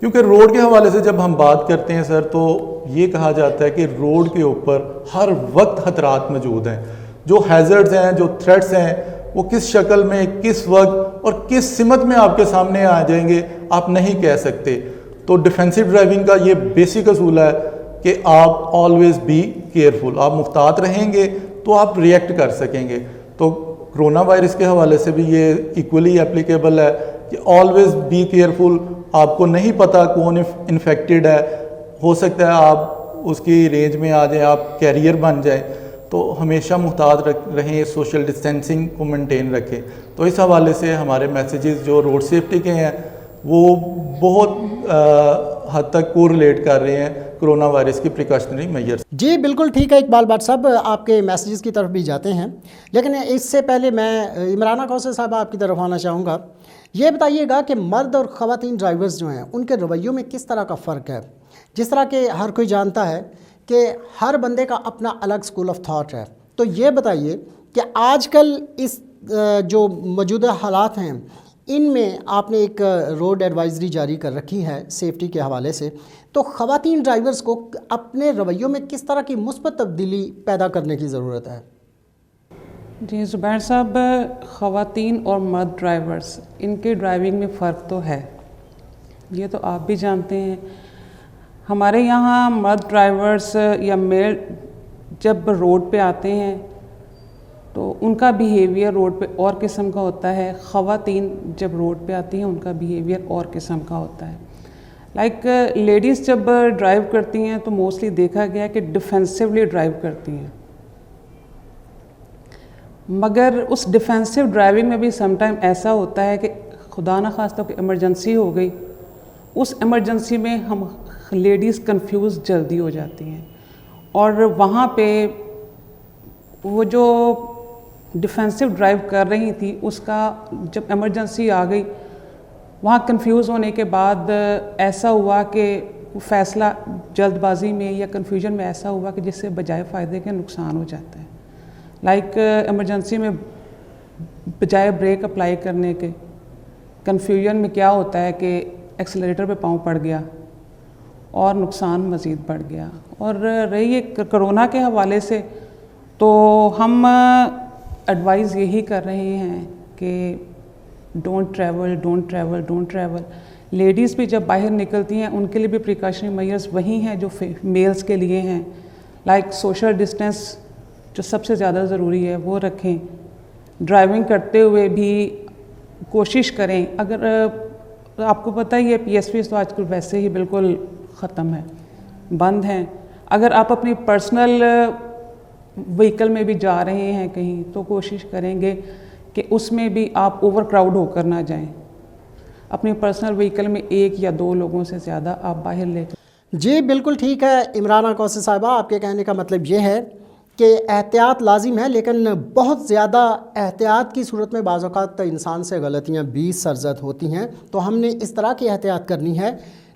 کیونکہ روڈ کے حوالے سے جب ہم بات کرتے ہیں سر تو یہ کہا جاتا ہے کہ روڈ کے اوپر ہر وقت خطرات موجود ہیں. جو ہیزرڈز ہیں, جو تھریٹس ہیں, وہ کس شکل میں, کس وقت اور کس سمت میں آپ کے سامنے آ جائیں گے آپ نہیں کہہ سکتے. تو ڈیفینسو ڈرائیونگ کا یہ بیسک اصول ہے کہ آپ آلویز بی کیئرفل, آپ محتاط رہیں گے تو آپ ریئیکٹ کر سکیں گے. تو کرونا وائرس کے حوالے سے بھی یہ ایکولی اپلیکیبل ہے کہ آلویز بی کیئرفل. آپ کو نہیں پتہ کون انفیکٹڈ ہے, ہو سکتا ہے آپ اس کی رینج میں آ جائیں, آپ کیریئر بن جائیں. تو ہمیشہ محتاط رہیں, سوشل ڈسٹینسنگ کو مینٹین رکھیں. تو اس حوالے سے ہمارے میسیجز جو روڈ سیفٹی کے ہیں وہ بہت حد تک کو ریلیٹ کر رہے ہیں کرونا وائرس کی پریکاشنری میجرز. جی بالکل ٹھیک ہے اقبال بٹ صاحب, آپ کے میسیجز کی طرف بھی جاتے ہیں, لیکن اس سے پہلے میں عمرانہ کوثر صاحب آپ کی طرف آنا چاہوں گا. یہ بتائیے گا کہ مرد اور خواتین ڈرائیورز جو ہیں ان کے رویوں میں کس طرح کا فرق ہے؟ جس طرح کہ ہر کوئی جانتا ہے کہ ہر بندے کا اپنا الگ اسکول آف تھاٹ ہے. تو یہ بتائیے کہ آج کل اس جو موجودہ حالات ہیں ان میں آپ نے ایک روڈ ایڈوائزری جاری کر رکھی ہے سیفٹی کے حوالے سے, تو خواتین ڈرائیورز کو اپنے رویوں میں کس طرح کی مثبت تبدیلی پیدا کرنے کی ضرورت ہے؟ جی زبیر صاحب, خواتین اور مرد ڈرائیورز ان کے ڈرائیونگ میں فرق تو ہے, یہ تو آپ بھی جانتے ہیں. ہمارے یہاں مرد ڈرائیورز یا میل جب روڈ پہ آتے ہیں تو ان کا بیہیویئر روڈ پہ اور قسم کا ہوتا ہے. خواتین جب روڈ پہ آتی ہیں ان کا بیہیویئر اور قسم کا ہوتا ہے. لائک لیڈیز جب ڈرائیو کرتی ہیں تو موسٹلی دیکھا گیا ہے کہ ڈیفینسولی ڈرائیو کرتی ہیں, مگر اس ڈیفینسو ڈرائیونگ میں بھی سم ٹائم ایسا ہوتا ہے کہ خدا نخواستہ کوئی ایمرجنسی ہو گئی, اس ایمرجنسی میں ہم لیڈیز کنفیوز جلدی ہو جاتی ہیں, اور وہاں پہ وہ جو ڈیفینسو ڈرائیو کر رہی تھی اس کا جب ایمرجنسی آ گئی وہاں کنفیوز ہونے کے بعد ایسا ہوا کہ فیصلہ جلد بازی میں یا کنفیوژن میں ایسا ہوا کہ جس سے بجائے فائدے کے نقصان ہو جاتا ہے. لائک ایمرجنسی میں بجائے بریک اپلائی کرنے کے کنفیوژن میں کیا ہوتا ہے کہ ایکسلریٹر پہ پاؤں پڑ گیا اور نقصان مزید بڑھ گیا. اور رہی کرونا کے حوالے سے تو ہم ایڈوائز یہی کر رہے ہیں کہ ڈونٹ ٹریول. لیڈیز بھی جب باہر نکلتی ہیں ان کے لیے بھی پریکاشنری میئرز وہی ہیں جو میلز کے لیے ہیں. لائک سوشل ڈسٹینس جو سب سے زیادہ ضروری ہے وہ رکھیں. ڈرائیونگ کرتے ہوئے بھی کوشش کریں, اگر آپ کو پتہ ہی ہے پی ایس ویز تو آج کل ویسے ہی بالکل ختم ہے, بند ہیں. اگر آپ اپنی پرسنل وہیکل میں بھی جا رہے ہیں کہیں تو کوشش کریں گے کہ اس میں بھی آپ اوور کراؤڈ ہو کر نہ جائیں. اپنی پرسنل وہیکل میں ایک یا دو لوگوں سے زیادہ آپ باہر لے کر. جی بالکل ٹھیک ہے عمرانہ کوثر صاحبہ, آپ کے کہنے کا مطلب یہ ہے کہ احتیاط لازم ہے, لیکن بہت زیادہ احتیاط کی صورت میں بعض اوقات انسان سے غلطیاں بھی سرزد ہوتی ہیں, تو ہم نے اس طرح کی احتیاط کرنی ہے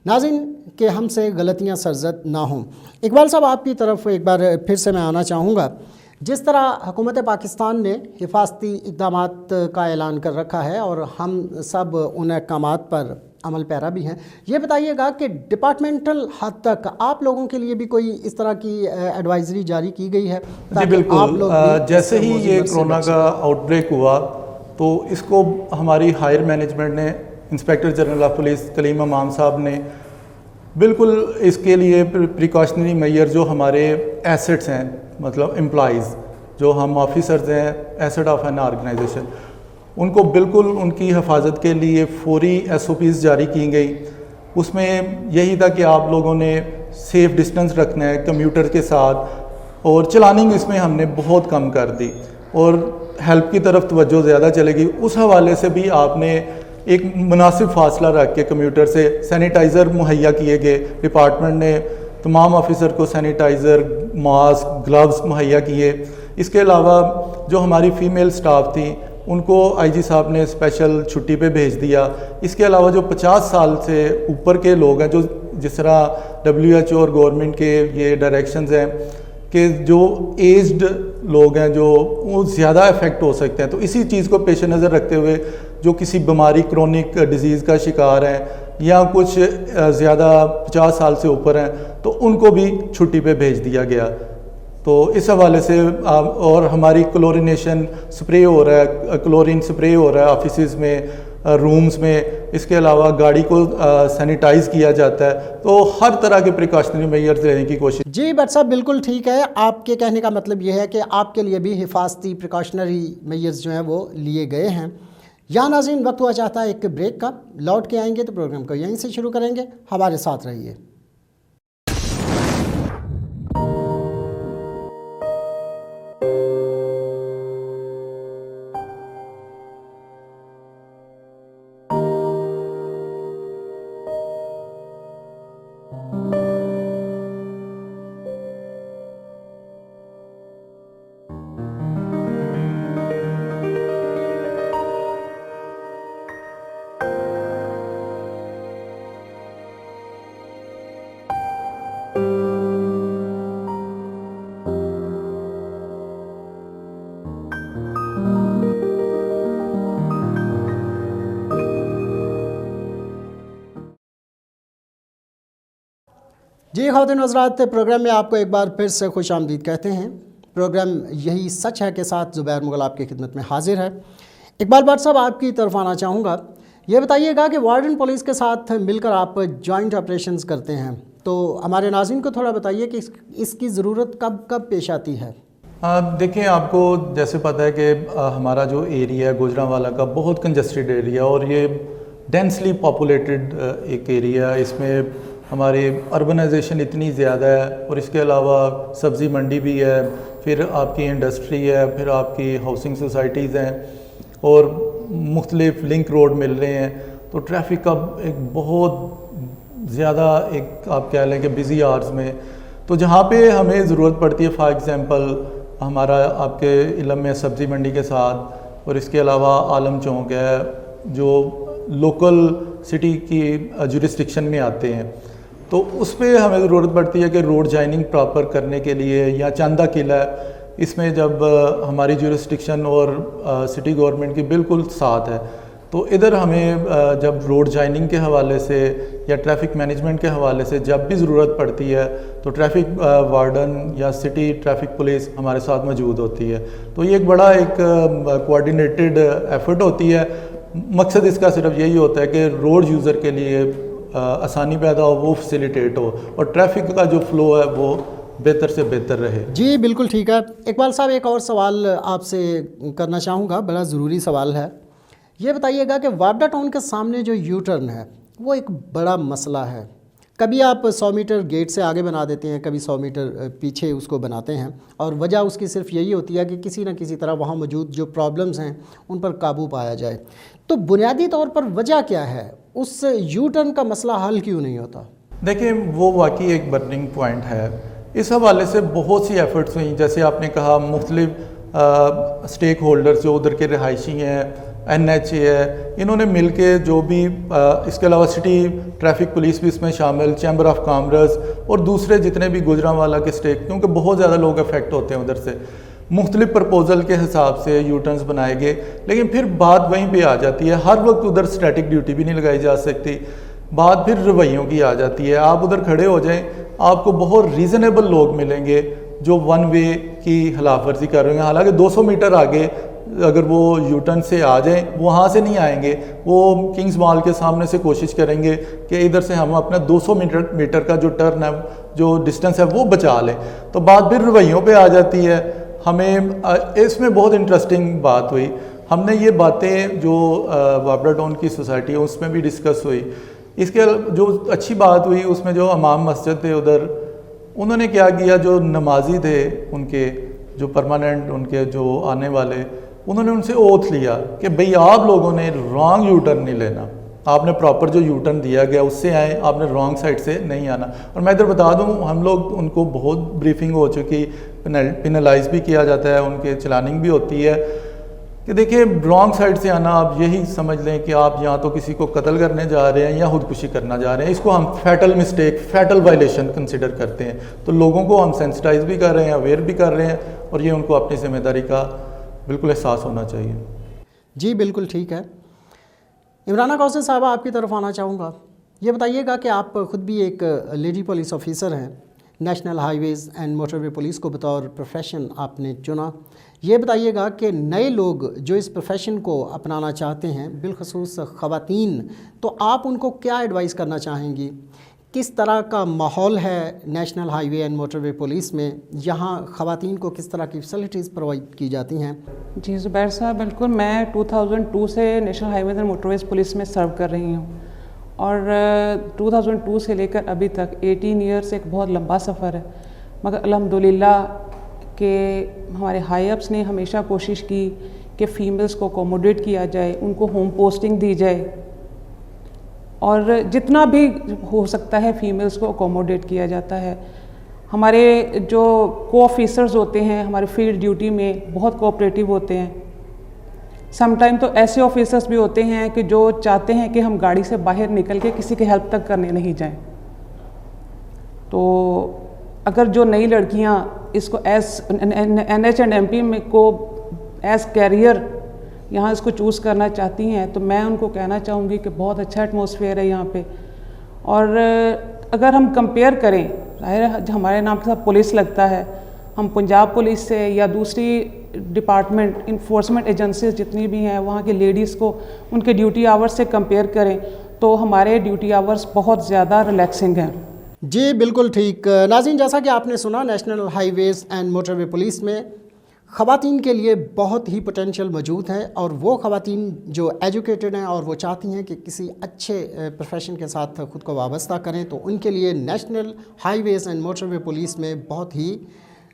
ناظرین کہ ہم سے غلطیاں سرزد نہ ہوں. اقبال صاحب آپ کی طرف ایک بار پھر سے میں آنا چاہوں گا. جس طرح حکومت پاکستان نے حفاظتی اقدامات کا اعلان کر رکھا ہے اور ہم سب ان احکامات پر عمل پیرا بھی ہیں, یہ بتائیے گا کہ ڈپارٹمنٹل حد تک آپ لوگوں کے لیے بھی کوئی اس طرح کی ایڈوائزری جاری کی گئی ہے؟ جی بالکل, جیسے ہی یہ کرونا کا آؤٹ بریک ہوا تو اس کو ہماری ہائر مینجمنٹ نے, انسپیکٹر جنرل آف پولیس کلیم امام صاحب نے بالکل اس کے لیے پریکاشنری میئر جو ہمارے ایسٹس ہیں, مطلب امپلائیز جو ہم آفیسرز ہیں ایسٹ آف این آرگنائزیشن, ان کو بالکل ان کی حفاظت کے لیے فوری ایس او پیز جاری کی گئی. اس میں یہی تھا کہ آپ لوگوں نے سیف ڈسٹنس رکھنا ہے کمیوٹر کے ساتھ, اور چلاننگ اس میں ہم نے بہت کم کر دی اور ہیلپ کی طرف توجہ زیادہ چلے گی. اس حوالے سے بھی آپ نے ایک مناسب فاصلہ رکھ کے کمیوٹر سے سینیٹائزر مہیا کیے گئے. ڈپارٹمنٹ نے تمام آفیسر کو سینیٹائزر, ماسک, گلوز مہیا کیے. اس کے علاوہ جو ہماری فیمیل سٹاف تھی ان کو آئی جی صاحب نے اسپیشل چھٹی پہ بھیج دیا. اس کے علاوہ جو 50 سال سے اوپر کے لوگ ہیں, جو جس طرح WHO اور گورنمنٹ کے یہ ڈائریکشنز ہیں کہ جو ایجڈ لوگ ہیں جو وہ زیادہ افیکٹ ہو سکتے ہیں, تو اسی چیز کو پیش نظر رکھتے ہوئے جو کسی بیماری کرونک ڈیزیز کا شکار ہیں یا کچھ زیادہ 50 سال سے اوپر ہیں تو ان کو بھی چھٹی پہ بھیج دیا گیا. تو اس حوالے سے اور ہماری کلورینیشن سپرے ہو رہا ہے, کلورین سپرے ہو رہا ہے آفیسز میں, رومز میں. اس کے علاوہ گاڑی کو سینیٹائز کیا جاتا ہے. تو ہر طرح کے پریکاشنری میئرز لینے کی کوشش. جی بٹ صاحب بالکل ٹھیک ہے. آپ کے کہنے کا مطلب یہ ہے کہ آپ کے لیے بھی حفاظتی پریکاشنری میئرز جو ہیں وہ لیے گئے ہیں. یہاں ناظرین وقت ہوا چاہتا ہے ایک بریک کا. لوٹ کے آئیں گے تو پروگرام کو یہیں سے شروع کریں گے. ہمارے ساتھ رہیے. جی خواتین و حضرات, پروگرام میں آپ کو ایک بار پھر سے خوش آمدید کہتے ہیں. پروگرام یہی سچ ہے کے ساتھ زبیر مغل آپ کی خدمت میں حاضر ہے. اقبال بٹ صاحب آپ کی طرف آنا چاہوں گا. یہ بتائیے گا کہ وارڈن پولیس کے ساتھ مل کر آپ جوائنٹ آپریشنز کرتے ہیں, تو ہمارے ناظرین کو تھوڑا بتائیے کہ اس کی ضرورت کب پیش آتی ہے. دیکھیں, آپ کو جیسے پتہ ہے کہ ہمارا جو ایریا ہے گوجرانوالہ کا بہت کنجسٹڈ ایریا, اور یہ ڈینسلی پاپولیٹڈ ایک ایریا. اس میں ہماری اربنائزیشن اتنی زیادہ ہے, اور اس کے علاوہ سبزی منڈی بھی ہے, پھر آپ کی انڈسٹری ہے, پھر آپ کی ہاؤسنگ سوسائٹیز ہیں, اور مختلف لنک روڈ مل رہے ہیں. تو ٹریفک کا ایک بہت زیادہ ایک آپ کہہ لیں کہ بزی آورز میں, تو جہاں پہ ہمیں ضرورت پڑتی ہے, فار ایگزامپل ہمارا آپ کے علم میں سبزی منڈی کے ساتھ, اور اس کے علاوہ عالم چونک ہے جو لوکل سٹی کی جورسڈکشن میں آتے ہیں, تو اس پہ ہمیں ضرورت پڑتی ہے کہ روڈ جوائننگ پراپر کرنے کے لیے. یا چاندہ قلعہ ہے, اس میں جب ہماری جورسڈکشن اور سٹی گورنمنٹ کی بالکل ساتھ ہے, تو ادھر ہمیں جب روڈ جوائننگ کے حوالے سے یا ٹریفک مینجمنٹ کے حوالے سے جب بھی ضرورت پڑتی ہے, تو ٹریفک وارڈن یا سٹی ٹریفک پولیس ہمارے ساتھ موجود ہوتی ہے. تو یہ ایک بڑا ایک کوآرڈینیٹڈ ایفرٹ ہوتی ہے. مقصد اس کا صرف یہی ہوتا ہے کہ روڈ یوزر کے لیے آسانی پیدا ہو, وہ فیسیلیٹیٹ ہو, اور ٹریفک کا جو فلو ہے وہ بہتر سے بہتر رہے. جی بالکل ٹھیک ہے. اقبال صاحب ایک اور سوال آپ سے کرنا چاہوں گا, بڑا ضروری سوال ہے. یہ بتائیے گا کہ وابڈا ٹاؤن کے سامنے جو یو ٹرن ہے وہ ایک بڑا مسئلہ ہے. کبھی آپ 100 میٹر گیٹ سے آگے بنا دیتے ہیں, کبھی 100 میٹر پیچھے اس کو بناتے ہیں, اور وجہ اس کی صرف یہی ہوتی ہے کہ کسی نہ کسی طرح وہاں موجود جو پرابلمز ہیں ان پر قابو پایا جائے. تو بنیادی طور پر وجہ کیا ہے, اس یو ٹرن کا مسئلہ حل کیوں نہیں ہوتا؟ دیکھیں, وہ واقعی ایک برننگ پوائنٹ ہے. اس حوالے سے بہت سی ایفرٹس ہوئیں, جیسے آپ نے کہا مختلف اسٹیک ہولڈرز جو ادھر کے رہائشی ہیں, NHA ہے, انہوں نے مل کے جو بھی اس کے علاوہ سٹی ٹریفک پولیس بھی اس میں شامل, چیمبر آف کامرس اور دوسرے جتنے بھی گوجرانوالہ کے اسٹیک, کیونکہ بہت زیادہ لوگ افیکٹ ہوتے ہیں ادھر سے, مختلف پرپوزل کے حساب سے یو ٹرنز بنائے گئے. لیکن پھر بات وہیں پہ آ جاتی ہے, ہر وقت ادھر اسٹیٹک ڈیوٹی بھی نہیں لگائی جا سکتی. بات پھر رویوں کی آ جاتی ہے. آپ ادھر کھڑے ہو جائیں, آپ کو بہت ریزنیبل لوگ ملیں گے جو ون وے کی خلاف ورزی کر رہے ہیں. حالانکہ 200 میٹر آگے اگر وہ یو ٹرن سے آ جائیں, وہاں سے نہیں آئیں گے, وہ کنگز مال کے سامنے سے کوشش کریں گے کہ ادھر سے ہم اپنا 200 میٹر کا جو ٹرن ہے, جو ڈسٹنس ہے وہ بچا لیں. تو بات پھر رویوں پہ آ جاتی ہے. ہمیں اس میں بہت انٹرسٹنگ بات ہوئی. ہم نے یہ باتیں جو وابڈا ٹاؤن کی سوسائٹی ہے اس میں بھی ڈسکس ہوئی. اس کے جو اچھی بات ہوئی اس میں جو امام مسجد تھے ادھر, انہوں نے کیا کیا, جو نمازی تھے ان کے جو پرماننٹ ان کے جو آنے والے, انہوں نے ان سے اوتھ لیا کہ بھئی آپ لوگوں نے رانگ یو ٹرن نہیں لینا, آپ نے پراپر جو یو ٹرن دیا گیا اس سے آئیں, آپ نے رانگ سائڈ سے نہیں آنا. اور میں ادھر بتا دوں, ہم لوگ ان کو بہت بریفنگ ہو چکی, پینلائز بھی کیا جاتا ہے, ان کے چلاننگ بھی ہوتی ہے کہ دیکھیں رانگ سائڈ سے آنا آپ یہی سمجھ لیں کہ آپ یہاں تو کسی کو قتل کرنے جا رہے ہیں یا خودکشی کرنا جا رہے ہیں. اس کو ہم fatal mistake, fatal violation consider کرتے ہیں. تو لوگوں کو ہم سینسٹائز بھی کر رہے ہیں, اویئر بھی کر رہے ہیں, اور یہ ان کو اپنی ذمہ داری کا بالکل احساس ہونا چاہیے. جی بالکل ٹھیک ہے. عمرانہ کوثر صاحبہ آپ کی طرف آنا چاہوں گا. یہ بتائیے گا کہ آپ خود بھی ایک لیڈی پولیس آفیسر ہیں، national highways and motorway police کو بطور پروفیشن آپ نے چنا. یہ بتائیے گا کہ نئے لوگ جو اس پروفیشن کو اپنانا چاہتے ہیں، بالخصوص خواتین، تو آپ ان کو کیا ایڈوائز کرنا چاہیں گی؟ کس طرح کا ماحول ہے national high way and motorway police میں؟ یہاں خواتین کو کس طرح کی فیسلٹیز پرووائڈ کی جاتی ہیں؟ جی زبیر صاحب، بالکل. میں 2002 سے national highways and motorways police میں سرو کر رہی ہوں، اور 2002 سے لے کر ابھی تک 18 ایئرس ایک بہت لمبا سفر ہے. مگر الحمدللہ کہ ہمارے ہائی اپس نے ہمیشہ کوشش کی کہ فیمیلز کو اکوموڈیٹ کیا جائے، ان کو ہوم پوسٹنگ دی جائے، اور جتنا بھی ہو سکتا ہے فیمیلز کو اکوموڈیٹ کیا جاتا ہے. ہمارے جو کو آفیسرز ہوتے ہیں ہمارے فیلڈ ڈیوٹی میں بہت کوآپریٹیو ہوتے ہیں. سم ٹائم تو ایسے آفیسرز بھی ہوتے ہیں کہ جو چاہتے ہیں کہ ہم گاڑی سے باہر نکل کے کسی کی ہیلپ تک کرنے نہیں جائیں. تو اگر جو نئی لڑکیاں اس کو ایز NH&MP میں کو ایز کیریئر یہاں اس کو چوز کرنا چاہتی ہیں، تو میں ان کو کہنا چاہوں گی کہ بہت اچھا ایٹماسفیئر ہے یہاں پہ. اور اگر ہم کمپیئر کریں، ظاہر ہے ہمارے نام کے ساتھ پولیس لگتا ہے، ہم پنجاب پولیس سے یا دوسری ڈپارٹمنٹ انفورسمنٹ ایجنسیز جتنی بھی ہیں وہاں کے لیڈیز کو ان کے ڈیوٹی آورز سے کمپیئر کریں تو ہمارے ڈیوٹی آورز بہت زیادہ ریلیکسنگ ہیں. جی بالکل ٹھیک. ناظرین، جیسا کہ آپ نے سنا، national highways and motorway police میں خواتین کے لیے بہت ہی پوٹینشیل موجود ہے، اور وہ خواتین جو ایجوکیٹڈ ہیں اور وہ چاہتی ہیں کہ کسی اچھے پروفیشن کے ساتھ خود کو وابستہ کریں، تو ان کے لیے national highways and motorway police میں بہت ہی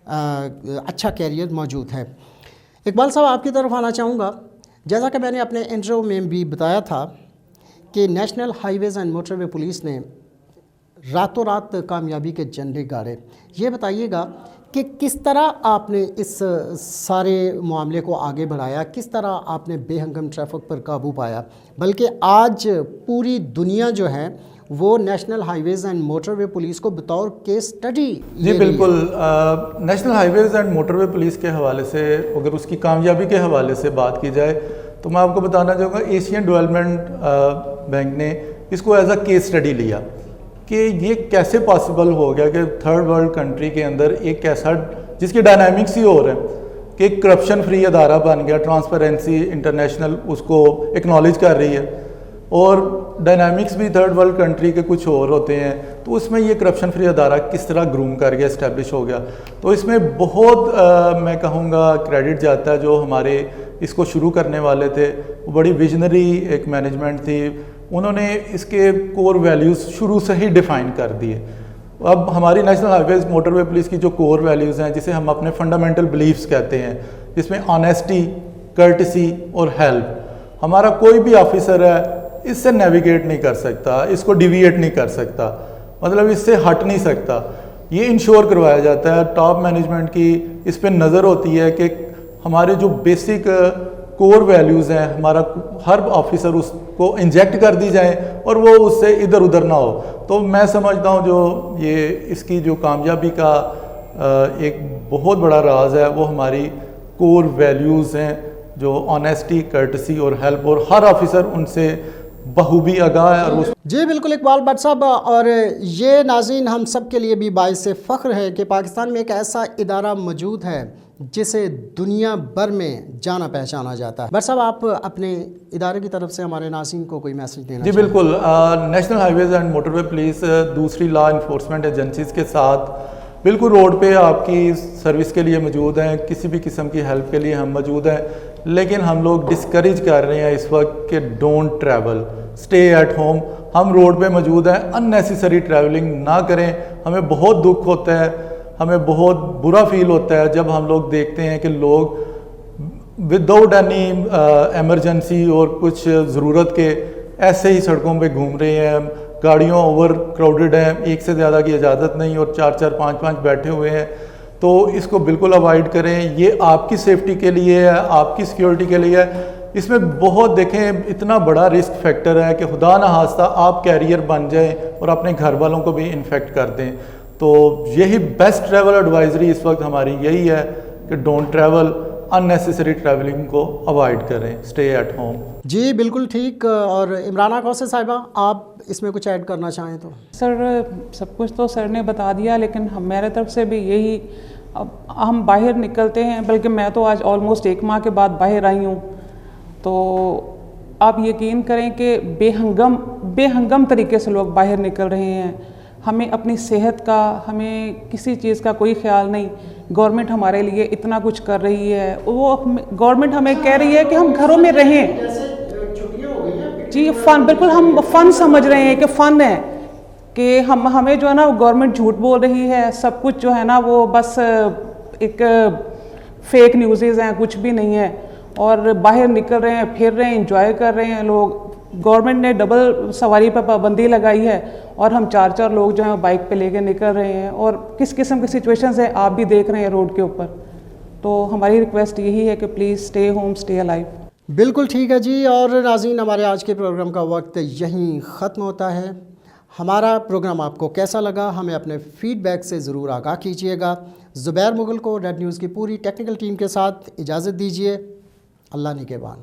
اچھا کیریئر موجود ہے. اقبال صاحب، آپ کی طرف آنا چاہوں گا. جیسا کہ میں نے اپنے انٹرو میں بھی بتایا تھا کہ national highways and motorway police نے راتوں رات کامیابی کے جھنڈے گاڑے. یہ بتائیے گا کہ کس طرح آپ نے اس سارے معاملے کو آگے بڑھایا، کس طرح آپ نے بے ہنگم ٹریفک پر قابو پایا، بلکہ آج پوری دنیا جو ہے وہ national highways and motorway police کو بطور کیس اسٹڈی. جی بالکل. National highways and motorway police کے حوالے سے اگر اس کی کامیابی کے حوالے سے بات کی جائے تو میں آپ کو بتانا چاہوں گا ایشین ڈیولپمنٹ بینک نے اس کو ایز اے کیس اسٹڈی لیا کہ یہ کیسے پاسبل ہو گیا کہ تھرڈ ورلڈ کنٹری کے اندر ایک ایسا جس کی ڈائنامکس ہی ہو رہے ہیں کہ ایک کرپشن فری ادارہ بن گیا. ٹرانسپیرنسی انٹرنیشنل اس کو اکنالج کر رہی ہے، اور ڈائنامکس بھی تھرڈ ورلڈ کنٹری کے کچھ اور ہوتے ہیں، تو اس میں یہ کرپشن فری ادارہ کس طرح گروم کر گیا، اسٹیبلش ہو گیا. تو اس میں بہت میں کہوں گا کریڈٹ جاتا ہے جو ہمارے اس کو شروع کرنے والے تھے. وہ بڑی ویژنری ایک مینجمنٹ تھی، انہوں نے اس کے کور ویلیوز شروع سے ہی ڈیفائن کر دیے. اب ہماری نیشنل ہائی ویز موٹر وے پولیس کی جو کور ویلیوز ہیں، جسے ہم اپنے فنڈامنٹل بلیفز کہتے ہیں، جس میں آنیسٹی، کرٹسی اور ہیلپ. ہمارا کوئی بھی آفیسر ہے اس سے نیویگیٹ نہیں کر سکتا، اس کو ڈیویٹ نہیں کر سکتا، مطلب اس سے ہٹ نہیں سکتا. یہ انشور کروایا جاتا ہے، ٹاپ مینجمنٹ کی اس پہ نظر ہوتی ہے کہ ہمارے جو بیسک کور ویلیوز ہیں ہمارا ہر آفیسر اس کو انجیکٹ کر دی جائیں اور وہ اس سے ادھر ادھر نہ ہو. تو میں سمجھتا ہوں جو یہ اس کی جو کامیابی کا ایک بہت بڑا راز ہے وہ ہماری کور ویلیوز ہیں، جو آنیسٹی، کرٹسی اور ہیلپ، اور ہر آفیسر ان سے بخوبی آگاہ ہے. اور جی بالکل اقبال بٹ صاحب، اور یہ ناظرین ہم سب کے لیے بھی باعث فخر ہے کہ پاکستان میں ایک ایسا ادارہ موجود ہے جسے دنیا بھر میں جانا پہچانا جاتا ہے. بٹ صاحب، آپ اپنے ادارے کی طرف سے ہمارے ناظرین کو کوئی میسج دینا؟ جی بالکل. National highways and motorway police دوسری لا انفورسمنٹ ایجنسیز کے ساتھ بالکل روڈ پہ آپ کی سروس کے لیے موجود ہیں، کسی بھی قسم کی ہیلپ کے لیے ہم موجود ہیں. لیکن ہم لوگ ڈسکریج کر رہے ہیں اس وقت کہ don't travel, stay at home. ہم روڈ پہ موجود ہیں، ان نیسیسری ٹریولنگ نہ کریں. ہمیں بہت دکھ ہوتا ہے، ہمیں بہت برا فیل ہوتا ہے جب ہم لوگ دیکھتے ہیں کہ لوگ وداؤٹ اینی ایمرجنسی اور کچھ ضرورت کے ایسے ہی سڑکوں پہ گھوم رہے ہیں. گاڑیوں اوور کراؤڈڈ ہیں، ایک سے زیادہ کی اجازت نہیں، اور 4 5 5 بیٹھے ہوئے ہیں. تو اس کو بالکل اوائڈ کریں. یہ آپ کی سیفٹی کے لیے ہے، آپ کی سیکیورٹی کے لیے ہے. اس میں بہت دیکھیں اتنا بڑا رسک فیکٹر ہے کہ خدا نہ خواستہ آپ کیریئر بن جائیں اور اپنے گھر والوں کو بھی انفیکٹ کر دیں. تو یہی بیسٹ ٹریول ایڈوائزری اس وقت ہماری یہی ہے کہ ڈونٹ ٹریول. unnecessary traveling کو avoid کریں, stay at home. جی بالکل ٹھیک. اور عمرانہ کوثر صاحبہ آپ اس میں کچھ ایڈ کرنا چاہیں تو؟ سر سب کچھ تو سر نے بتا دیا، لیکن میرے طرف سے بھی یہی، اب ہم باہر نکلتے ہیں، بلکہ میں تو آج آلموسٹ 1 ماہ کے بعد باہر آئی ہوں، تو آپ یقین کریں کہ بے ہنگم طریقے سے لوگ باہر نکل رہے ہیں. ہمیں اپنی صحت کا، ہمیں کسی چیز کا کوئی خیال نہیں. گورنمنٹ ہمارے لیے اتنا کچھ کر رہی ہے، وہ گورنمنٹ ہمیں کہہ رہی ہے کہ ہم گھروں میں رہیں. جی فن، بالکل ہم فن سمجھ رہے ہیں کہ فن ہے، کہ ہمیں جو ہے نا گورنمنٹ جھوٹ بول رہی ہے، سب کچھ جو ہے نا وہ بس ایک فیک نیوزز ہیں، کچھ بھی نہیں ہے. اور باہر نکل رہے ہیں، پھر رہے ہیں، انجوائے کر رہے ہیں لوگ. گورنمنٹ نے ڈبل سواری پہ پابندی لگائی ہے، اور ہم 4 لوگ جو ہیں بائک پہ لے کے نکل رہے ہیں. اور کس قسم کی سچویشنز ہیں آپ بھی دیکھ رہے ہیں روڈ کے اوپر. تو ہماری ریکویسٹ یہی ہے کہ please stay home, stay alive. بالکل ٹھیک ہے جی. اور ناظرین، ہمارے آج کے پروگرام کا وقت یہیں ختم ہوتا ہے. ہمارا پروگرام آپ کو کیسا لگا ہمیں اپنے فیڈ بیک سے ضرور آگاہ کیجیے گا. زبیر مغل کو ریڈ نیوز کی پوری ٹیکنیکل ٹیم کے ساتھ اجازت دیجیے. اللہ نگہبان.